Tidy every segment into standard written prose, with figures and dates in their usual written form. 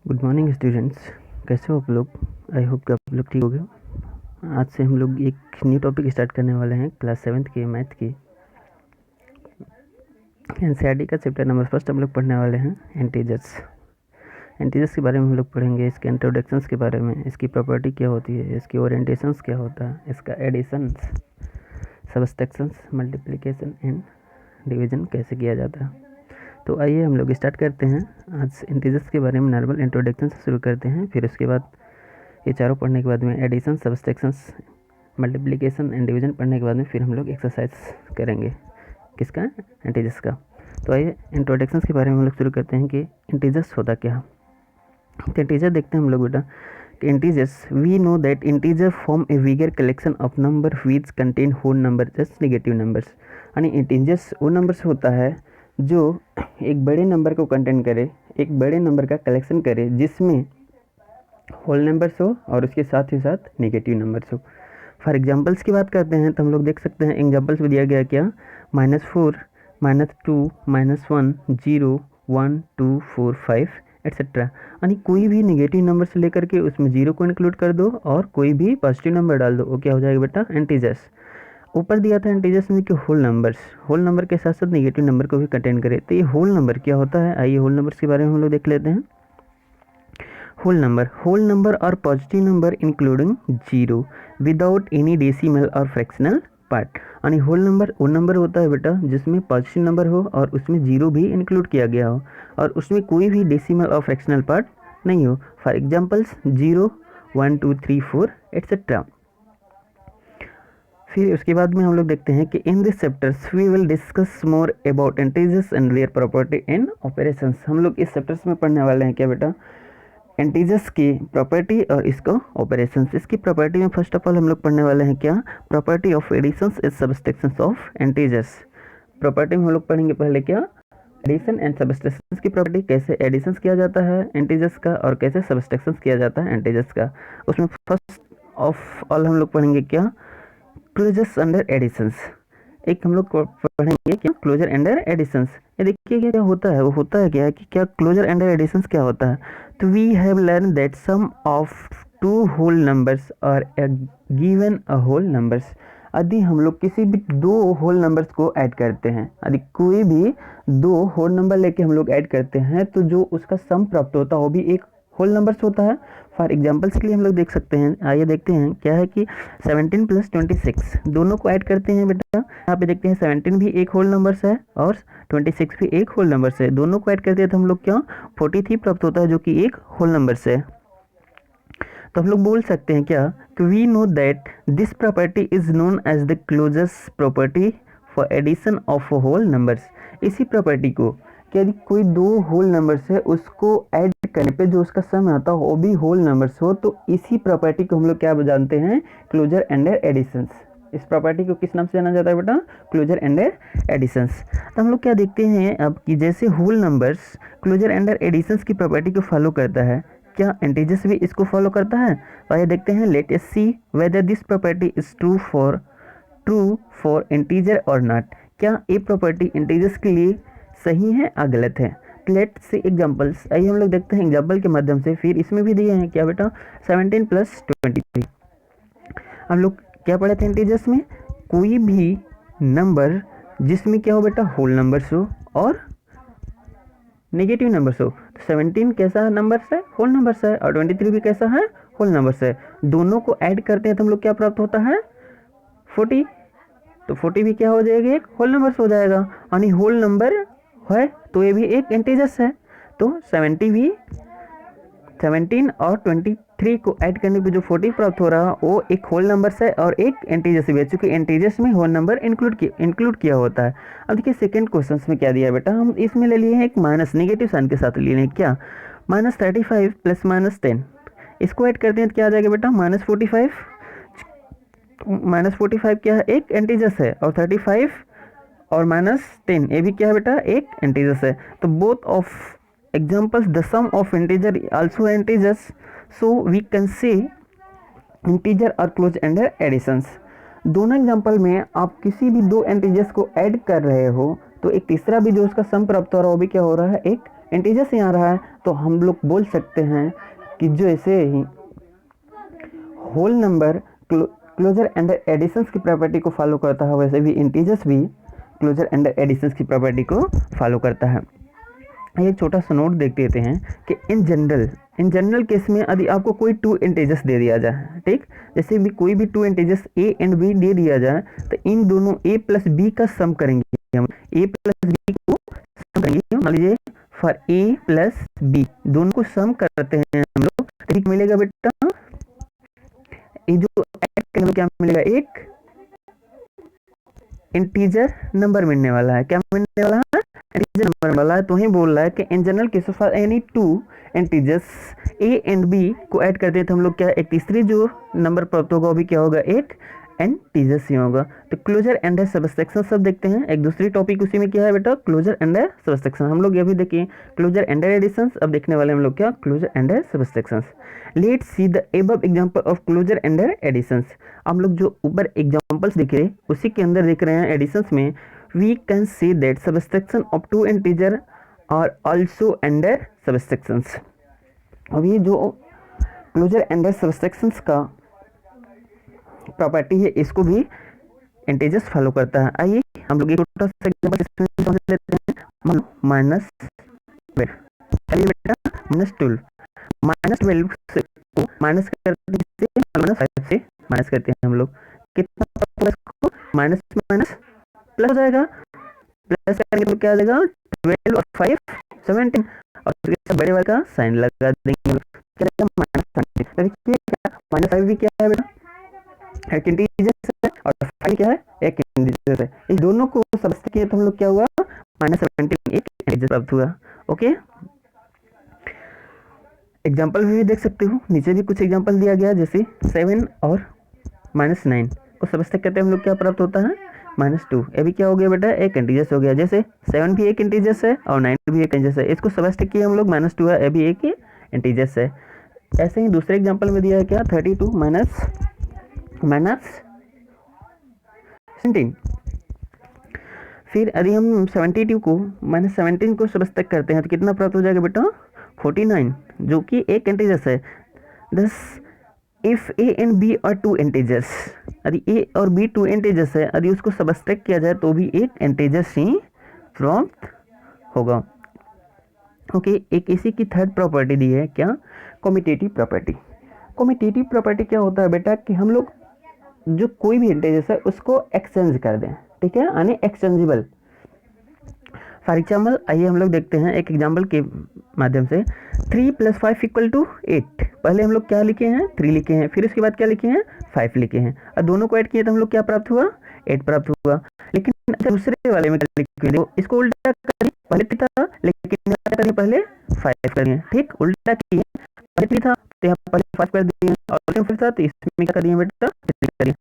Good morning students, कैसे हो आप लोग। आई होप कि आप लोग ठीक हो गए। आज से हम लोग एक न्यू टॉपिक स्टार्ट करने वाले हैं क्लास 7th की मैथ की। एनसीईआरटी का चैप्टर नंबर फर्स्ट हम लोग पढ़ने वाले हैं इंटीजर्स। इंटीजर्स के बारे में हम लोग पढ़ेंगे, इसके इंट्रोडक्शंस के बारे में, इसकी प्रॉपर्टी क्या होती है, इसकी ओरिएंटेशंस क्या होता है, इसका editions, subtractions, multiplication and division कैसे किया जाता है। तो आइए हम लोग स्टार्ट करते हैं। आज इंटीजर्स के बारे में नॉर्मल इंट्रोडक्शन से शुरू करते हैं, फिर उसके बाद ये चारों पढ़ने के बाद में addition, subtractions, multiplication and division पढ़ने के बाद में फिर हम लोग एक्सरसाइज करेंगे किसका, इंटीजर्स का। तो आइए इंट्रोडक्शंस के बारे में हम लोग शुरू करते हैं कि इंटीजर्स होता क्या है। तो इंटीजर देखते हैं हम लोग बेटा कि integers, we know that integer form a bigger collection of number which contain whole number just negative numbers. यानी इंटीजर्स वो नंबर्स होता है जो एक बड़े नंबर को कंटेन करे, एक बड़े नंबर का कलेक्शन करे जिसमें होल नंबर्स हो और उसके साथ ही साथ नेगेटिव नंबर्स हो। फॉर एग्जांपल्स की बात करते हैं तो हम लोग देख सकते हैं एग्जांपल्स में दिया गया क्या, -4, -2, -1, 0, 1, 2, 4, 5 एट्सेट्रा। यानी कोई भी नेगेटिव नंबर से लेकर के उसमें 0 को इंक्लूड कर दो और कोई भी पॉजिटिव नंबर डाल दो, वो क्या हो जाएगा बेटा, इंटीजर्स। ऊपर दिया था इंटीजर्स में कि होल नंबर के साथ साथ नेगेटिव नंबर को भी कंटेन करे। तो ये होल नंबर क्या होता है, आइए होल नंबर्स के बारे में हम लोग देख लेते हैं। होल नंबर और positive number including 0 without any decimal और फ्रैक्शनल पार्ट। यानी होल नंबर वो नंबर होता है बेटा जिसमें पॉजिटिव नंबर हो और उसमें 0 भी इंक्लूड किया गया हो और उसमें कोई भी डेसिमल और फ्रैक्शनल पार्ट नहीं हो। For examples 0, 1, 2, 3, 4 etcetera. फिर उसके बाद में हम लोग देखते हैं कि in this chapters we will discuss more about integers and their property and operations. हम लोग इस चैप्टर्स में पढ़ने वाले हैं क्या बेटा, इंटीजर्स की प्रॉपर्टी और इसको ऑपरेशंस। इसकी प्रॉपर्टी में फर्स्ट ऑफ ऑल हम लोग पढ़ने वाले हैं क्या, property of additions is subtractions of integers. Property में हम लोग पढ़ेंगे पहले क्या, एडिशन एंड सब्सट्रैक्शंस की प्रॉपर्टी, कैसे एडिशंस किया जाता है इंटीजर्स का और कैसे सब्सट्रैक्शंस किया जाता है इंटीजर्स का। उसमें फर्स्ट ऑफ ऑल हम लोग पढ़ेंगे क्या, क्लोजर्स अंडर एडिशंस। एक हम लोग पढ़ेंगे क्या, क्लोजर अंडर एडिशंस। ये देखिए क्या होता है, वो होता है क्या कि क्या क्लोजर अंडर एडिशंस क्या होता है। तो we have learn that sum of two whole numbers और गिवन अ होल नंबर्स। यदि हम लोग किसी भी दो होल नंबर्स को ऐड करते हैं, यदि कोई भी दो होल नंबर लेके हम लोग ऐड करते हैं तो जो उसका सम प्राप्त होता है वो भी एक होल नंबर्स होता है। फॉर एग्जांपल्स के लिए हम लोग देख सकते हैं, आइए देखते हैं क्या है कि 17 + 26 दोनों को ऐड करते हैं बेटा। यहाँ पे देखते हैं 17 भी एक होल नंबर्स है और 26 भी एक होल नंबर्स है। दोनों को ऐड करते हैं तो हम लोग क्या 43 प्राप्त होता है जो कि एक होल नंबर्स है। तो हम लोग बोल सकते हैं क्या कि we know that this property is known as the closures property for addition of whole numbers. इसी प्रॉपर्टी को कि यदि कोई दो होल नंबर्स है उसको ऐड करने पे जो उसका सम आता हो वो भी होल नंबर्स हो, तो इसी प्रॉपर्टी को हम लोग क्या जानते हैं, क्लोजर अंडर एडिशंस। इस प्रॉपर्टी को किस नाम से जाना जाता है बेटा, क्लोजर अंडर एडिशंस। तो हम लोग क्या देखते हैं अब कि जैसे whole numbers closure under additions की प्रॉपर्टी को फॉलो करता है, क्या इंटीजर्स भी इसको फॉलो करता है। तो आइए देखते हैं, let us see whether this property is true for integer और नॉट। क्या ये प्रॉपर्टी इंटीजर्स के लिए सही है या गलत है। लेट से एग्जांपल्स, आइए हम लोग देखते हैं एग्जांपल के माध्यम से। फिर इसमें भी दिए हैं क्या बेटा, 17 + 23। हम लोग क्या पढ़े थे इंटीजर्स में, कोई भी नंबर जिसमें क्या हो बेटा, होल नंबर्स हो और नेगेटिव नंबर्स हो। तो 17 कैसा नंबर्स है, होल नंबर्स है, और 23 भी कैसा है, होल नंबर्स है। दोनों को ऐड करते हैं तो हम लोग क्या प्राप्त होता है, 40। तो 40 भी क्या हो जाएगा, एक होल नंबर्स हो जाएगा। यानी होल नंबर है तो ये भी एक इंटीजर्स है। तो 17 और 23 को ऐड करने पे जो 40 प्राप्त हो रहा वो एक होल नंबर्स है और एक इंटीजर्स भी है, चूंकि इंटीजर्स में होल नंबर इंक्लूड किया होता है। अब देखिए सेकंड क्वेश्चन में क्या दिया है बेटा, हम इसमें ले लिए हैं एक माइनस, नेगेटिव साइन के साथ लिए हैं क्या, -35 + -10। इसको ऐड करते हैं तो क्या आ जाएगा बेटा, -45। -45 क्या है, एक इंटीजर्स है, और 35 और -10 ये भी क्या है बेटा, एक इंटीजर्स है। तो both of examples the sum of integer also integers, so we can say integer और क्लोज अंडर एडिशंस। दोनों एग्जांपल में आप किसी भी दो इंटीजर्स को ऐड कर रहे हो तो एक तीसरा भी जो उसका सम प्राप्त हो रहा है वो भी क्या हो रहा है, एक इंटीजर्स यहाँ रहा है तो हम लोग बोल सकते हैं कि जो ऐसे ही whole number closure under additions की प्रॉपर्टी को फॉलो करता है, वैसे भी इंटीजर्स भी क्लोजर एंडर एडिशंस की प्रॉपर्टी को फॉलो करता है। एक छोटा सा नोट देख देते हैं कि इन जनरल केस में यदि आपको कोई टू इंटीजर्स दे दिया जाए, ठीक, जैसे भी कोई भी two integers A and B दे दिया जाए तो इन दोनों ए प्लस बी का सम करेंगे हम, ए प्लस बी को सम करेंगे। मान लीजिए फॉर ए प्लस बी दोनों को सम करते हैं हम लोग, ठीक मिलेगा बेटा, ये जो क्या मिलेगा, एक इंटीजर नंबर मिलने वाला है। क्या मिलने वाला है? इंटीजर नंबर वाला है। तो ही बोल रहा है कि in general case for any two integers A and B को ऐड करते हैं तो हम लोग क्या, एक तीसरी जो नंबर प्राप्त होगा वो भी क्या होगा, एक इंटीजर्स ही होगा। तो क्लोजर एंड सबसेक्शन सब देखते हैं। एक दूसरी टॉपिक उसी में क्या है बेटा, क्लोजर एंड सबसेक्शन। हम लोग ये भी देखिए क्लोजर एंड एडिशंस, अब देखने वाले हम लोग क्या, closure and subsections. Let's see the above example of closure and additions. हम लोग जो ऊपर एग्जांपल्स देख रहे हैं उसी के अंदर देख रहे हैं एडिशंस में, we can see that subsection of two integer are also under subsections. अब ये जो क्लोजर एंड सबसेक्शंस का प्रॉपर्टी है इसको भी इंटीजर्स फॉलो करता है। आइए हम लोग एक छोटा सा एग्जांपल इसमें समझ लेते हैं। मान लो माइनस 12, चलिए बेटा -12 को माइनस करते हैं, -5 से माइनस करते हैं हम लोग, कितना प्लस को माइनस माइनस प्लस हो जाएगा, प्लस करेंगे तो क्या आ जाएगा, 12 और 5 17 और बड़े वाले का साइन लगा देंगे, क्या -17। देखिए -5 भी क्या है बेटा, एक इंटीजर है और 5 क्या है, एक इंटीजर है। इस दोनों को सबसे किए तो हम लोग क्या हुआ, -17 एक इंटीजर प्राप्त हुआ। ओके, एग्जाम्पल भी देख सकते हो, नीचे भी कुछ एग्जाम्पल दिया गया, जैसे 7 और -9 को सबसे कहते हैं हम लोग क्या प्राप्त होता है, -2। ये भी क्या हो गया बेटा, एक इंटीजर्स हो गया। जैसे 7 भी एक इंटीजर्स है और 9 भी एक इंटीजर्स है, इसको सबसे किए हम लोग -2 है, ये भी एक इंटीजर्स है। ऐसे ही दूसरे एग्जाम्पल में दिया है क्या, 32 माइनस 17। फिर यदि हम 72 को -17 को सबसे करते हैं तो कितना प्राप्त हो जाएगा बेटा, 49, जो कि एक इंटीजर्स है। Thus if A and B are two integers, यदि ए और बी टू इंटीजर्स है, यदि उसको सबस्ट्रैक्ट किया जाए तो भी एक इंटीजर्स ही प्राप्त होगा। ओके, एक इसी की थर्ड प्रॉपर्टी दी है क्या, कम्यूटेटिव प्रॉपर्टी। कम्यूटेटिव प्रॉपर्टी क्या होता है बेटा, कि हम लोग जो कोई भी इंटीजर्स है उसको एक्सचेंज कर दें, ठीक है, यानी एक्सचेंजेबल। फॉर एग्जाम्पल आइए हम लोग देखते हैं एक एग्जाम्पल के माध्यम से। 3 + 5 = 8। पहले हम लोग क्या लिखे हैं, 3 लिखे हैं, फिर उसके बाद क्या लिखे हैं, 5 लिखे हैं, और दोनों को ऐड किए तो हम लोग क्या प्राप्त हुआ, 8 प्राप्त हुआ। लेकिन दूसरे वाले में इसको उल्टा करिए, पहले था लेकिन पहले 5 करिए, ठीक, उल्टा किए, पहले 3 था तो यहाँ पहले 5 कर दिए और फिर था तो इसमें क्या करिए बेटा, करिए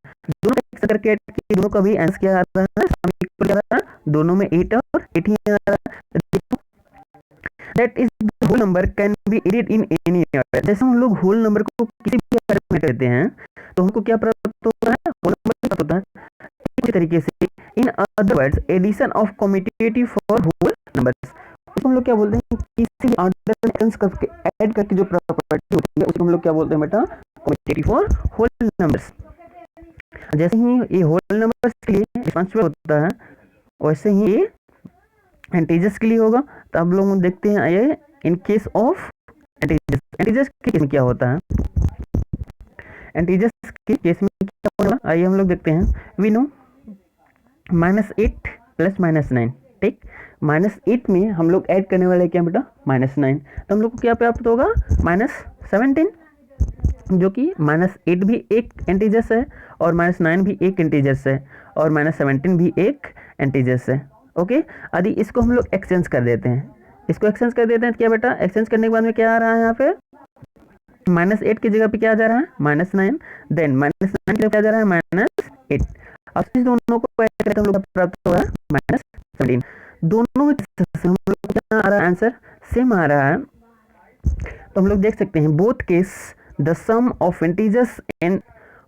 दोनों करके दोनों का भी आंसर क्या आता है, दोनों में 8 और 8 ही आ रहा है। That is the whole number can be added in any order. जैसे हम लोग होल नंबर को किसी भी ऑर्डर में करते हैं तो हमको क्या प्राप्त होता है, होल नंबर प्राप्त होता है। इसी तरीके से in other words addition of commutative for whole numbers, उसको हम लोग क्या बोलते हैं, किसी भी ऑर्डर में ऐड करके जो प्रॉपर्टी होती है उसको हम लोग क्या बोलते हैं बेटा, कम्यूटेटिव फॉर होल नंबर्स। जैसे ही ये होल नंबर्स के लिए रिस्पॉन्सिबल होता है वैसे ही ये इंटीजर्स के लिए होगा। तो अब लोग देखते हैं ये इन केस ऑफ इंटीजर्स के केस में क्या होता है, इंटीजर्स के केस में क्या होगा, आइए हम लोग देखते हैं। वी नो -8 + -9, ठीक, -8 में हम लोग ऐड करने वाले क्या बेटा, -9, तो हम लोग को क्या प्राप्त होगा, -17, जो कि -8 भी एक इंटीजर्स है और -9 भी एक इंटीजर्स है और -17 भी एक इंटीजर्स है। ओके, यदि इसको हम लोग एक्सचेंज कर देते हैं, इसको एक्सचेंज कर देते हैं तो क्या बेटा, एक्सचेंज करने के बाद में क्या आ रहा है, यहाँ पे -8 की जगह पे क्या आ जा रहा है, -9, देन -9 की जगह क्या आ जा रहा है, -8, और इस दोनों को ऐड करके हम लोग प्राप्त हो रहा है -17। दोनों में हम लोग क्या आ रहा है, आंसर सेम आ रहा है। तो हम लोग देख सकते हैं both case the sum of integers and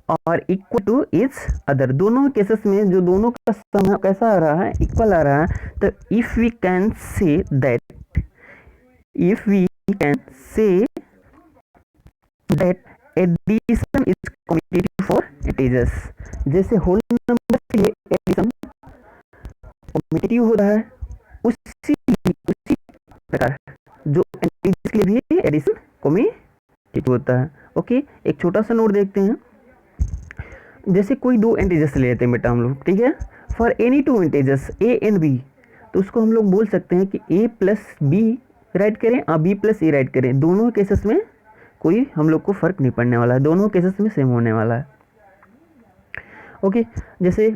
और इक्वल टू इच अदर, दोनों केसेस में जो दोनों का सम कैसा आ रहा है, इक्वल आ रहा है। तो if we can say that if we can say that addition is commutative for integers, जैसे होल नंबर के लिए एडिशन कम्यूटेटिव होता है, उसी प्रकार जो इंटीजर्स के लिए भी एडिशन कम्यूटेटिव होता है। ओके, एक छोटा सा नोट देखते हैं। जैसे कोई दो इंटीजर्स ले लेते हैं बेटा हम लोग, ठीक है, for any two integers A and B, तो उसको हम लोग बोल सकते हैं कि ए प्लस बी राइट करें और बी प्लस ए राइट करें। दोनों केसेस में कोई हम लोग को फर्क नहीं पड़ने वाला है, दोनों केसेस में सेम होने वाला है। ओके, जैसे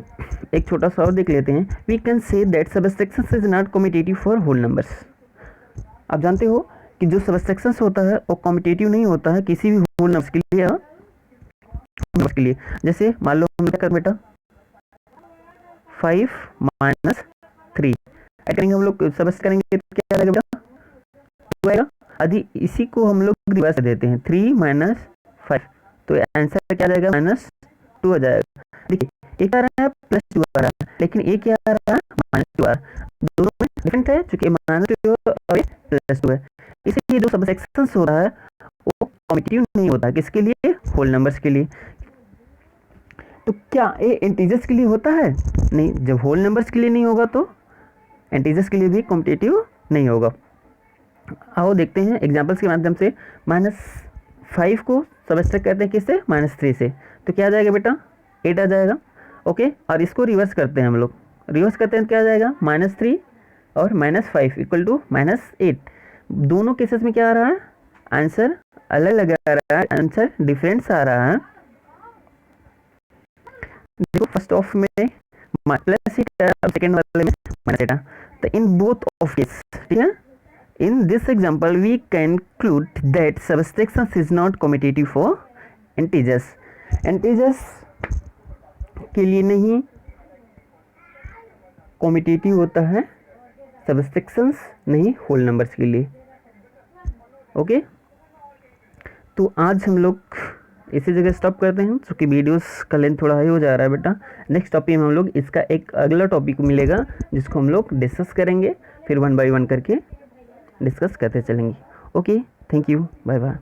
एक छोटा सा और देख लेते हैं। We can say that subtraction is not commutative for whole numbers. आप जानते हो कि जो सबट्रैक्शन होता है वो कम्यूटेटिव नहीं होता है किसी भी होल नंबर्स के लिए या नंबर के लिए। जैसे मान लो हम क्या कर बेटा 5 माइनस 3 करेंगे, हम लोग सबट्रैक्ट करेंगे तो क्या आएगा बेटा 2 आएगा। यदि इसी को हम लोग रिवर्स देते हैं 3 माइनस 5, तो आंसर क्या जाएगा -2 आ जाएगा। देखिए एक आ रहा है +2 आ रहा है, लेकिन एक क्या आ रहा है -2 आ रहा है, दोनों में डिफरेंट है क्योंकि -2 और +2 है। इसलिए जो सबट्रैक्शन हो रहा है वो कम्यूटेटिव नहीं होता, किसके लिए, होल नंबर्स के लिए। तो क्या ये इंटीजर्स के लिए होता है, नहीं, जब होल नंबर्स के लिए नहीं होगा तो इंटीजर्स के लिए भी कम्यूटेटिव नहीं होगा। आओ देखते हैं एग्जांपल्स के माध्यम से। -5 को सबट्रैक्ट करते हैं किससे, -3 से, तो क्या आ जाएगा बेटा 8 आ जाएगा। ओके, और इसको रिवर्स करते हैं हम लोग, रिवर्स करते हैं क्या आ जाएगा -3 और -5 इक्वल टू -8। दोनों केसेस में क्या आ रहा है, आंसर अलग अलग आ रहा है, आंसर डिफरेंस आ रहा है। देखो फर्स्ट ऑफ में प्लस सेकेंड वाले में -8, तो इन बोथ ऑफ केस, ठीक है, in this example we conclude that subtraction is not commutative for integers। integers के लिए नहीं commutative होता है, subtractions नहीं होल नंबर्स के लिए। ओके, तो आज हम लोग इसी जगह स्टॉप करते हैं क्योंकि वीडियोस का लेंथ थोड़ा हाई हो जा रहा है बेटा। नेक्स्ट टॉपिक में हम लोग इसका एक अगला टॉपिक मिलेगा जिसको हम लोग डिस्कस करेंगे, फिर 1 बाय 1 करके डिस्कस करते चलेंगे। Okay, thank you, bye bye.